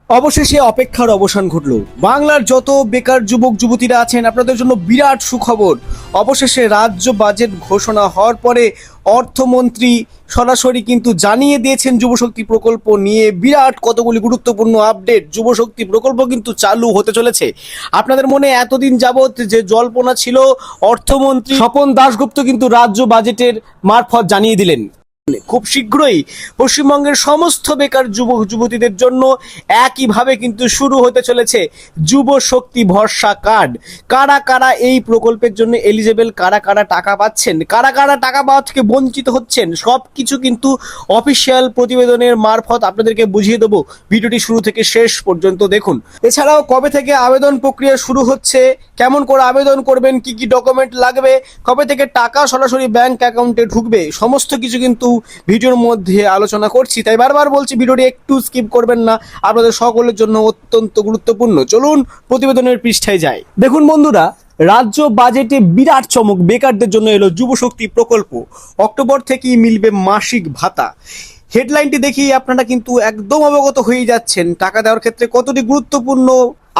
অবশেষে অপেক্ষার অবসান ঘটলো। বাংলার যত বেকার যুবক যুবতীরা আছেন আপনাদের জন্য বিরাট সুখবর। অবশেষে রাজ্য বাজেট ঘোষণা হওয়ার পরে অর্থমন্ত্রী সরাসরি কিন্তু জানিয়ে দিয়েছেন যুবশক্তি প্রকল্প নিয়ে বিরাট কতগুলি গুরুত্বপূর্ণ আপডেট। যুবশক্তি প্রকল্প কিন্তু চালু হতে চলেছে। আপনাদের মনে এতদিন যাবৎ যে জল্পনা ছিল, অর্থমন্ত্রী স্বপন দাশগুপ্ত কিন্তু রাজ্য বাজেটের মারফত জানিয়ে দিলেন খুব শীঘ্রই পশ্চিমবঙ্গের সমস্ত বেকার যুবক যুবতীদের জন্য একইভাবে কিন্তু শুরু হতে চলেছে যুব শক্তি ভরসা কার্ড। কারা কারা এই প্রকল্পের জন্য এলিজেবল, কারা কারা টাকা পাচ্ছেন, কারা কারা টাকা পাওয়া থেকে বঞ্চিত হচ্ছেন, সব কিছু কিন্তু অফিসিয়াল প্রতিবেদনের মারফত আপনাদেরকে বুঝিয়ে দেবো। ভিডিওটি শুরু থেকে শেষ পর্যন্ত দেখুন। এছাড়াও কবে থেকে আবেদন প্রক্রিয়া শুরু হচ্ছে, কেমন করে আবেদন করবেন, কি কি ডকুমেন্ট লাগবে, কবে থেকে টাকা সরাসরি ব্যাংক অ্যাকাউন্টে ঢুকবে, সমস্ত কিছু কিন্তু ভিডিওর মধ্যে আলোচনা করছি। তাই বারবার বলছি ভিডিওটি একটু স্কিপ করবেন না, আপনাদের সকলের জন্য অত্যন্ত গুরুত্বপূর্ণ। চলুন প্রতিবেদনের পৃষ্ঠায় যাই। দেখুন বন্ধুরা, রাজ্য বাজেটে বিরাট চমক, বেকারদের জন্য এলো যুবশক্তি প্রকল্প। অক্টোবর থেকেই মিলবে মাসিক ভাতা। হেডলাইনটি দেখেই আপনারা কিন্তু একদম অবগত হয়ে যাচ্ছেন টাকা দেওয়ার ক্ষেত্রে কতটি গুরুত্বপূর্ণ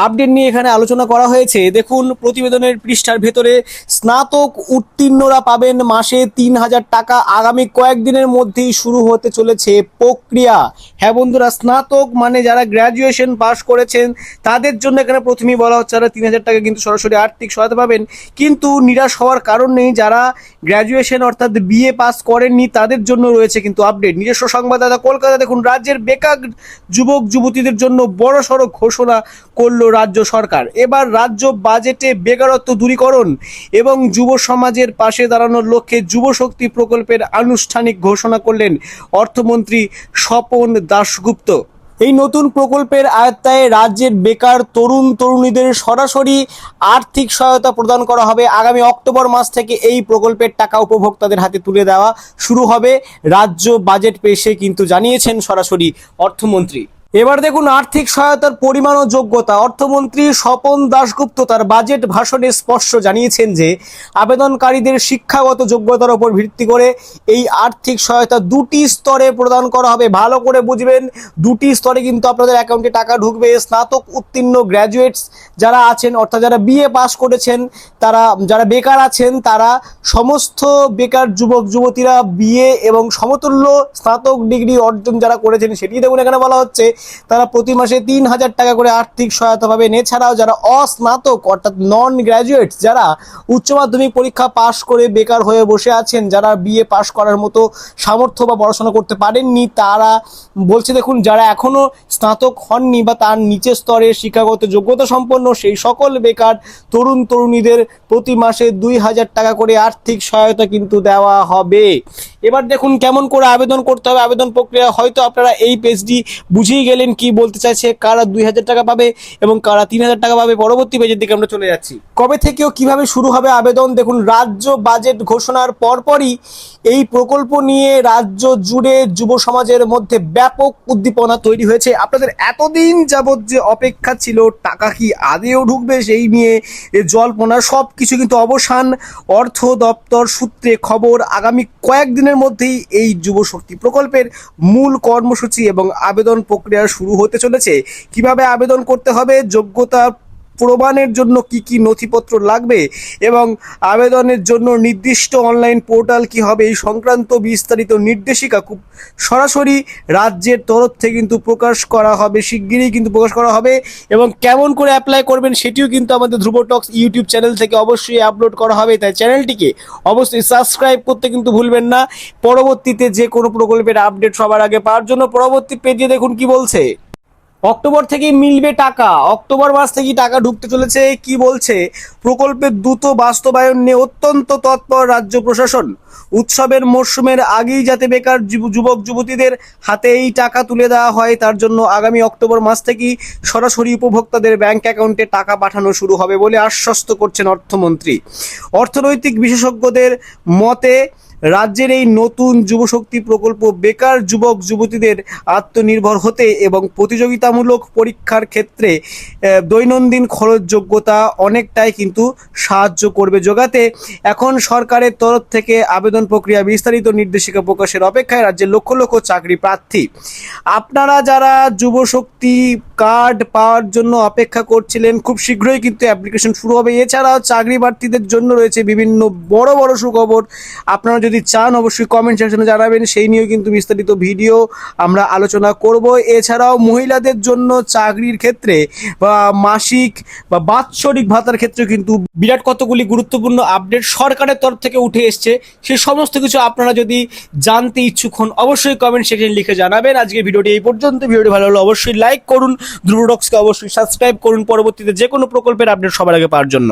আপডেট নিয়ে এখানে আলোচনা করা হয়েছে। দেখুন প্রতিবেদনের পৃষ্ঠার ভেতরে স্নাতক উত্তীর্ণরা পাবেন মাসে 3,000 টাকা। আগামী কয়েকদিনের মধ্যেই শুরু হতে চলেছে প্রক্রিয়া। হ্যাঁ বন্ধুরা, স্নাতক মানে যারা গ্র্যাজুয়েশন পাস করেছেন তাদের জন্য এখানে প্রথমেই বলা হচ্ছে তারা 3,000 টাকা কিন্তু সরাসরি আর্থিক সহায়তা পাবেন। কিন্তু নিরাশ হওয়ার কারণ নেই, যারা গ্র্যাজুয়েশন অর্থাৎ বিএ পাস করেননি তাদের জন্য রয়েছে কিন্তু আপডেট। নিজস্ব সংবাদদাতা কলকাতা। দেখুন রাজ্যের বেকার যুবক যুবতীদের জন্য বড়সড় ঘোষণা করলো রাজ্য সরকার। এবার রাজ্য বাজেটে বেকারত্ব দূরীকরণ এবং যুব সমাজের পাশে দাঁড়ানোর লক্ষ্যে যুবশক্তি প্রকল্পের আনুষ্ঠানিক ঘোষণা করলেন অর্থমন্ত্রী স্বপন দাশগুপ্ত। এই নতুন প্রকল্পের আওতায় রাজ্যের বেকার তরুণ তরুণীদের সরাসরি আর্থিক সহায়তা প্রদান করা হবে। আগামী অক্টোবর মাস থেকে এই প্রকল্পের টাকা উপভোক্তাদের হাতে তুলে দেওয়া শুরু হবে। রাজ্য বাজেট পেশে কিন্তু জানিয়েছেন সরাসরি অর্থমন্ত্রী। এবার দেখুন আর্থিক সহায়তার পরিমাণ ও যোগ্যতা। অর্থমন্ত্রী স্বপন দাশগুপ্ত তার বাজেট ভাষণে স্পষ্ট জানিয়েছেন যে আবেদনকারীদের শিক্ষাগত যোগ্যতার উপর ভিত্তি করে এই আর্থিক সহায়তা দুটি স্তরে প্রদান করা হবে। ভালো করে বুঝবেন, দুটি স্তরে কিন্তু আপনাদের অ্যাকাউন্টে টাকা ঢুকবে। স্নাতক উত্তীর্ণ গ্র্যাজুয়েটস যারা আছেন অর্থাৎ যারা বিএ পাস করেছেন, তারা যারা বেকার আছেন, তারা সমস্ত বেকার যুবক যুবতীরা বিএ এবং সমতুল্য স্নাতক ডিগ্রি অর্জন যারা করেছেন সেটি দেখুন এখানে বলা হচ্ছে তারা প্রতি মাসে 3,000 টাকা করে আর্থিক সহায়তা পাবেন। এছাড়াও যারা অস্নাতক অর্থাৎ নন গ্র্যাজুয়েটস, যারা উচ্চ মাধ্যমিক পরীক্ষা পাশ করে বেকার হয়ে বসে আছেন, যারা বিএ পাশ করার মতো সামর্থ্য বা পড়াশোনা করতে পারেননি, তারা বলছে দেখুন যারা এখনো স্নাতক হননি বা তার নিচের স্তরে শিক্ষাগত যোগ্যতা সম্পন্ন সেই সকল বেকার তরুণ তরুণীদের প্রতি মাসে 2,000 টাকা করে আর্থিক সহায়তা কিন্তু দেওয়া হবে। এবার দেখুন কেমন করে আবেদন করতে হবে, আবেদন প্রক্রিয়া। হয়তো আপনারা এই পেজটি বুঝিয়ে গেলেন কি বলতে চাইছে, কারা 2,000 টাকা পাবে এবং কারা 3,000 টাকা পাবে। পরবর্তী পেজের দিকে আমরা চলে যাচ্ছি। কবে থেকেও কিভাবে শুরু হবে আবেদন, দেখুন রাজ্য বাজেট ঘোষণার পরপরই এই প্রকল্প নিয়ে রাজ্য জুড়ে যুব সমাজের মধ্যে ব্যাপক উদ্দীপনা তৈরি হয়েছে। আপনাদের এতদিন যাবৎ যে অপেক্ষা ছিল টাকা কি আদেও ঢুকবে সেই নিয়ে জল্পনা, সব কিছু কিন্তু অবসান। অর্থ দপ্তর সূত্রে খবর আগামী কয়েকদিনের মধ্যেই এই যুব শক্তি প্রকল্পের মূল কর্মসূচি এবং আবেদন প্রক্রিয়া শুরু হতে চলেছে। কিভাবে আবেদন করতে হবে, যোগ্যতা প্রমাণের জন্য কি কি নথিপত্র লাগবে এবং আবেদনের জন্য নির্দিষ্ট অনলাইন পোর্টাল কি হবে, এই সংক্রান্ত বিস্তারিত নির্দেশিকা খুব সরাসরি রাজ্যের তরফ থেকে কিন্তু প্রকাশ করা হবে, শিগগিরই কিন্তু প্রকাশ করা হবে। এবং কেমন করে অ্যাপ্লাই করবেন সেটিও কিন্তু আমাদের ধ্রুব টক্স ইউটিউব চ্যানেল থেকে অবশ্যই আপলোড করা হবে। তাই চ্যানেলটিকে অবশ্যই সাবস্ক্রাইব করতে কিন্তু ভুলবেন না, পরবর্তীতে যে কোনো প্রকল্পের আপডেট সবার আগে পাওয়ার জন্য। পরবর্তী পেজে দেখুন কি বলছে, অক্টোবর থেকেই মিলবে টাকা। অক্টোবর মাস থেকেই টাকা ঢুকতে চলেছে। কি বলছে, প্রকল্পের দ্রুত বাস্তবায়ন নিয়ে অত্যন্ত তৎপর রাজ্য প্রশাসন। উৎসবের মরশুমের আগেই যাতে বেকার যুবক যুবতীদের হাতে এই টাকা তুলে দেওয়া হয় তার জন্য আগামী অক্টোবর মাস থেকেই সরাসরি উপভোক্তাদের ব্যাংক অ্যাকাউন্টে টাকা পাঠানো শুরু হবে বলে আশ্বস্ত করছেন অর্থমন্ত্রী। অর্থনৈতিক বিশেষজ্ঞদের মতে রাজ্যের এই নতুন যুবশক্তি প্রকল্প বেকার যুবক যুবতীদের আত্মনির্ভর হতে এবং প্রতিযোগিতামূলক পরীক্ষার ক্ষেত্রে দৈনন্দিন খরচযোগ্যতা অনেকটাই কিন্তু সাহায্য করবে যোগাতে। এখন সরকারের তরফ থেকে আবেদন প্রক্রিয়া বিস্তারিত নির্দেশিকা প্রকাশের অপেক্ষায় রাজ্যের লক্ষ লক্ষ চাকরি প্রার্থী। আপনারা যারা যুবশক্তি কার্ড পাওয়ার জন্য অপেক্ষা করছিলেন, খুব শীঘ্রই কিন্তু অ্যাপ্লিকেশন শুরু হবে। এছাড়াও চাকরি প্রার্থীদের জন্য রয়েছে বিভিন্ন বড় বড় সুখবর। আপনারা যদি চান অবশ্যই কমেন্ট সেকশনে জানাবেন, সেই নিয়েও কিন্তু বিস্তারিত ভিডিও আমরা আলোচনা করব। এছাড়াও মহিলাদের জন্য চাকরির ক্ষেত্রে বা মাসিক বা বাৎসরিক ভাতার ক্ষেত্রে কিন্তু বিরাট কতগুলি গুরুত্বপূর্ণ আপডেট সরকারের তরফ থেকে উঠে এসছে। সেই সমস্ত কিছু আপনারা যদি জানতে ইচ্ছুক হন অবশ্যই কমেন্ট সেকশনে লিখে জানাবেন। আজকে ভিডিওটি এই পর্যন্ত। ভিডিওটি ভালো হলে অবশ্যই লাইক করুন, ধ্রুব টক্সকে অবশ্যই সাবস্ক্রাইব করুন পরবর্তীতে যে কোনো প্রকল্পের আপডেট সবার আগে পাওয়ার জন্য।